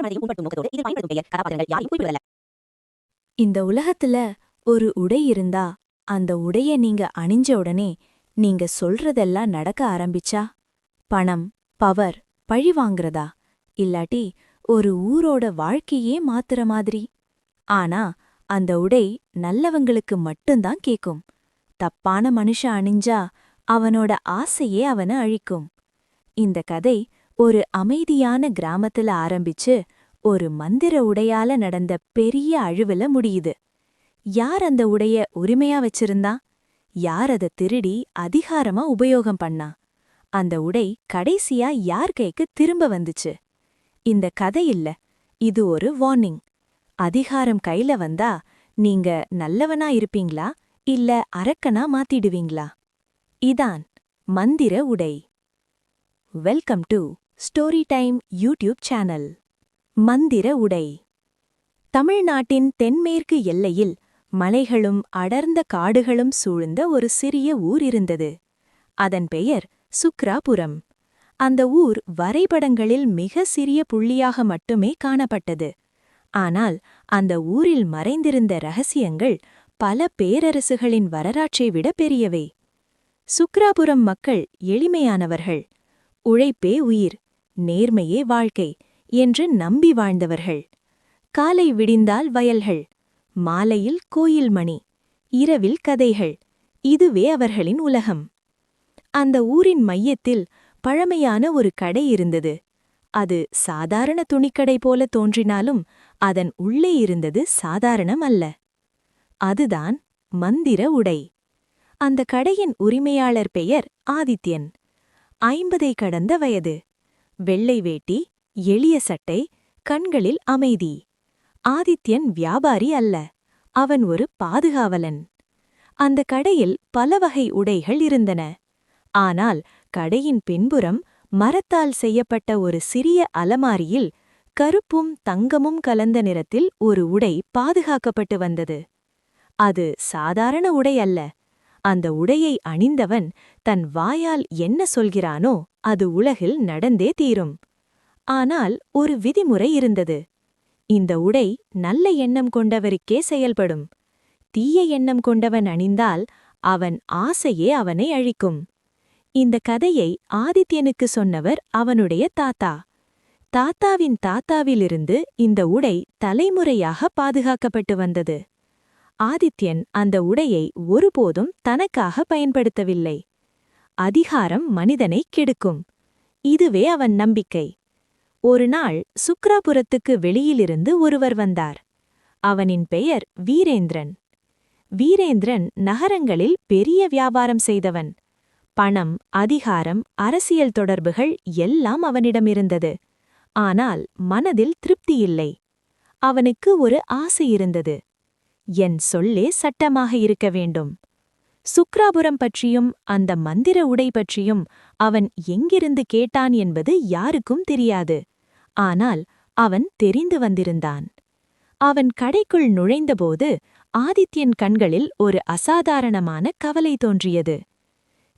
மனதையும் புண்படுத்தும் நோக்கத்தோடு இதில் பயன்படுத்தும் பெயர் கதாபாத்திரங்கள் யாரையும் குறிப்பிடுவதல்ல. இந்த உலகத்துல ஒரு உடை இருந்தா அந்த உடைய நீங்க அணிஞ்ச உடனே நீங்க சொல்றதெல்லாம் நடக்க ஆரம்பிச்சா பணம், பவர், பழி வாங்குறதா இல்லாட்டி ஒரு ஊரோட வாழ்க்கையே மாத்துற மாதிரி. ஆனா அந்த உடை நல்லவங்களுக்கு மட்டும்தான் கேக்கும். தப்பான மனுஷன் அணிஞ்சா அவனோட ஆசையே அவன அழிக்கும். இந்த கதை ஒரு அமைதியான கிராமத்துல ஆரம்பிச்சு ஒரு மந்திர உடையால நடந்த பெரிய அழிவுல முடியுது. யார் அந்த உடைய உரிமையா வச்சிருந்தா? யார் அத திருடி அதிகாரமா உபயோகம் பண்ணா? அந்த உடை கடைசியா யார் கைக்கு திரும்ப வந்துச்சு? இந்த கதை இல்ல, இது ஒரு வார்னிங். அதிகாரம் கையில வந்தா நீங்க நல்லவனா இருப்பீங்களா இல்ல அரக்கனா மாத்திடுவீங்களா? இதான் மந்திர உடை. Welcome to story time YouTube channel. மந்திர உடை. தமிழ்நாட்டின் தென்மேற்கு எல்லையில் மலைகளும் அடர்ந்த காடுகளும் சூழ்ந்த ஒரு சிறிய ஊர் இருந்தது. அதன் பெயர் சுக்ராபுரம். அந்த ஊர் வரைபடங்களில் மிக சிறிய புள்ளியாக மட்டுமே காணப்பட்டது. ஆனால் அந்த ஊரில் மறைந்திருந்த ரகசியங்கள் பல பேரரசுகளின் வரலாற்றை விட பெரியவை. சுக்ராபுரம் மக்கள் எளிமையானவர்கள். உழைப்பே உயிர், நேர்மையே வாழ்க்கை என்று நம்பி வாழ்ந்தவர்கள். காலை விடிந்தால் வயல்கள், மாலையில் கோயில் மணி, இரவில் கதைகள், இதுவே அவர்களின் உலகம். அந்த ஊரின் மையத்தில் பழமையான ஒரு கடை இருந்தது. அது சாதாரண துணிக்கடை போல தோன்றினாலும் அதன் உள்ளே இருந்தது சாதாரணம் அல்ல. அதுதான் மந்திர உடை. அந்த கடையின் உரிமையாளர் பெயர் ஆதித்யன். 50 கடந்த வயது. வெள்ளை வேட்டி, எளிய சட்டை, கண்களில் அமைதி. ஆதித்யன் வியாபாரி அல்ல, அவன் ஒரு பாதுகாவலன். அந்த கடையில் பல வகை உடைகள் இருந்தன. ஆனால் கடையின் பின்புறம் மரத்தால் செய்யப்பட்ட ஒரு சிறிய அலமாரியில் கருப்பும் தங்கமும் கலந்த நிறத்தில் ஒரு உடை பாதுகாக்கப்பட்டு வந்தது. அது சாதாரண உடை அல்ல. அந்த உடையை அணிந்தவன் தன் வாயால் என்ன சொல்கிறானோ அது உலகில் நடந்தே தீரும். ஆனால் ஒரு விதிமுறை இருந்தது. இந்த உடை நல்ல எண்ணம் கொண்டவருக்கே செயல்படும். தீய எண்ணம் கொண்டவன் அணிந்தால் அவன் ஆசையே அவனை அழிக்கும். இந்த கதையை ஆதித்யனுக்கு சொன்னவர் அவனுடைய தாத்தா. தாத்தாவின் தாத்தாவிலிருந்து இந்த உடை தலைமுறையாக பாதுகாக்கப்பட்டு வந்தது. ஆதித்யன் அந்த உடையை ஒருபோதும் தனக்காக பயன்படுத்தவில்லை. அதிகாரம் மனிதனை கெடுக்கும். இதுவே அவன் நம்பிக்கை. ஒரு நாள் சுக்ராபுரத்துக்கு வெளியிலிருந்து ஒருவர் வந்தார். அவனின் பெயர் வீரேந்திரன். வீரேந்திரன் நகரங்களில் பெரிய வியாபாரம் செய்தவன். பணம், அதிகாரம், அரசியல் தொடர்புகள் எல்லாம் அவனிடமிருந்தது. ஆனால் மனதில் திருப்தியில்லை. அவனுக்கு ஒரு ஆசை இருந்தது. என் சொல்லே சட்டமாக இருக்க வேண்டும். சுக்ராபுரம் பற்றியும் அந்த மந்திர உடை பற்றியும் அவன் எங்கிருந்து கேட்டான் என்பது யாருக்கும் தெரியாது. ஆனால் அவன் தெரிந்து வந்திருந்தான். அவன் கடைக்குள் நுழைந்தபோது ஆதித்யன் கண்களில் ஒரு அசாதாரணமான கவலை தோன்றியது.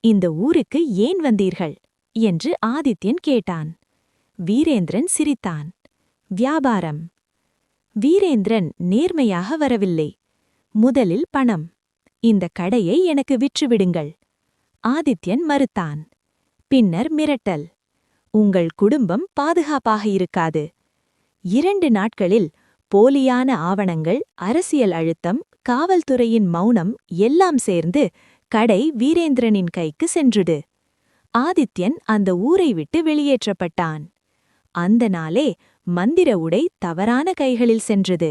இந்த ஊருக்கு ஏன் வந்தீர்கள் என்று ஆதித்யன் கேட்டான். வீரேந்திரன் சிரித்தான். வியாபாரம். வீரேந்திரன் நேர்மையாக வரவில்லை. முதலில் பணம். இந்த கடையை எனக்கு விற்றுவிடுங்கள். ஆதித்யன் மறுத்தான். பின்னர் மிரட்டல். உங்கள் குடும்பம் பாதுகாப்பாக இருக்காது. 2 நாட்களில் போலியான ஆவணங்கள், அரசியல் அழுத்தம், காவல்துறையின் மௌனம் எல்லாம் சேர்ந்து கடை வீரேந்திரனின் கைக்கு சென்றுடு. ஆதித்யன் அந்த ஊரை விட்டு வெளியேற்றப்பட்டான். அந்த நாளே மந்திர உடை தவறான கைகளில் சென்றது.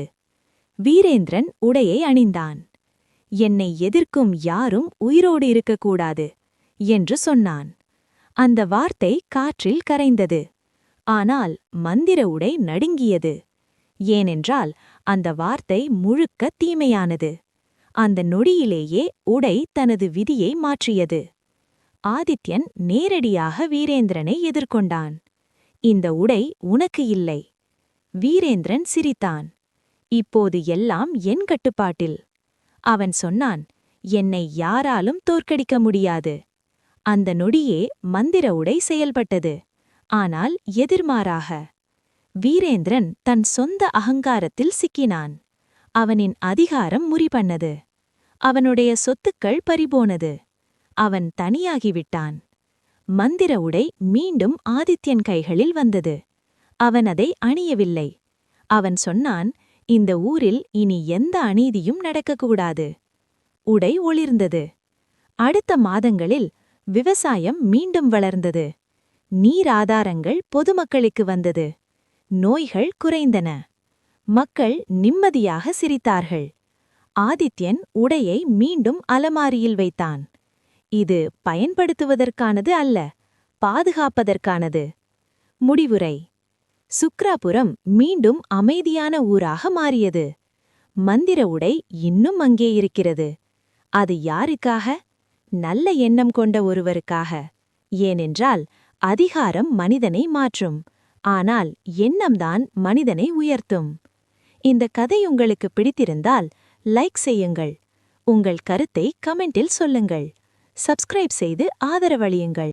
வீரேந்திரன் உடையை அணிந்தான். என்னை எதிர்க்கும் யாரும் உயிரோடு இருக்கக்கூடாது என்று சொன்னான். அந்த வார்த்தை காற்றில் கரைந்தது. ஆனால் மந்திர உடை நடுங்கியது. ஏனென்றால் அந்த வார்த்தை முழுக்க தீமையானது. அந்த நொடியிலேயே உடை தனது விதியை மாற்றியது. ஆதித்யன் நேரடியாக வீரேந்திரனை எதிர்கொண்டான். இந்த உடை உனக்கு இல்லை. வீரேந்திரன் சிரித்தான். இப்போது எல்லாம் என் கட்டுப்பாட்டில். அவன் சொன்னான், என்னை யாராலும் தோற்கடிக்க முடியாது. அந்த நொடியே மந்திர உடை செயல்பட்டது. ஆனால் எதிர்மாறாக. வீரேந்திரன் தன் சொந்த அகங்காரத்தில் சிக்கினான். அவனின் அதிகாரம் முறிபண்ணது. அவனுடைய சொத்துக்கள் பறிபோனது. அவன் தனியாகிவிட்டான். மந்திர உடை மீண்டும் ஆதித்யன் கைகளில் வந்தது. அவன் அதை அணியவில்லை. அவன் சொன்னான், இந்த ஊரில் இனி எந்த அநீதியும் நடக்கக்கூடாது. உடை ஒளிர்ந்தது. அடுத்த மாதங்களில் விவசாயம் மீண்டும் வளர்ந்தது. நீர் ஆதாரங்கள் பொதுமக்களுக்கு வந்தது. நோய்கள் குறைந்தன. மக்கள் நிம்மதியாக சிரித்தார்கள். ஆதித்யன் உடையை மீண்டும் அலமாரியில் வைத்தான். இது பயன்படுத்துவதற்கானது அல்ல, பாதுகாப்பதற்கானது. முடிவுரை: சுக்ராபுரம் மீண்டும் அமைதியான ஊராக மாறியது. மந்திர உடை இன்னும் அங்கே இருக்கிறது. அது யாருக்காக? நல்ல எண்ணம் கொண்ட ஒருவருக்காக. ஏனென்றால் அதிகாரம் மனிதனை மாற்றும், ஆனால் எண்ணம்தான் மனிதனை உயர்த்தும். இந்த கதை உங்களுக்கு பிடித்திருந்தால் லைக் செய்யுங்கள். உங்கள் கருத்தை கமெண்டில் சொல்லுங்கள். சப்ஸ்கிரைப் செய்து ஆதரவளியுங்கள்.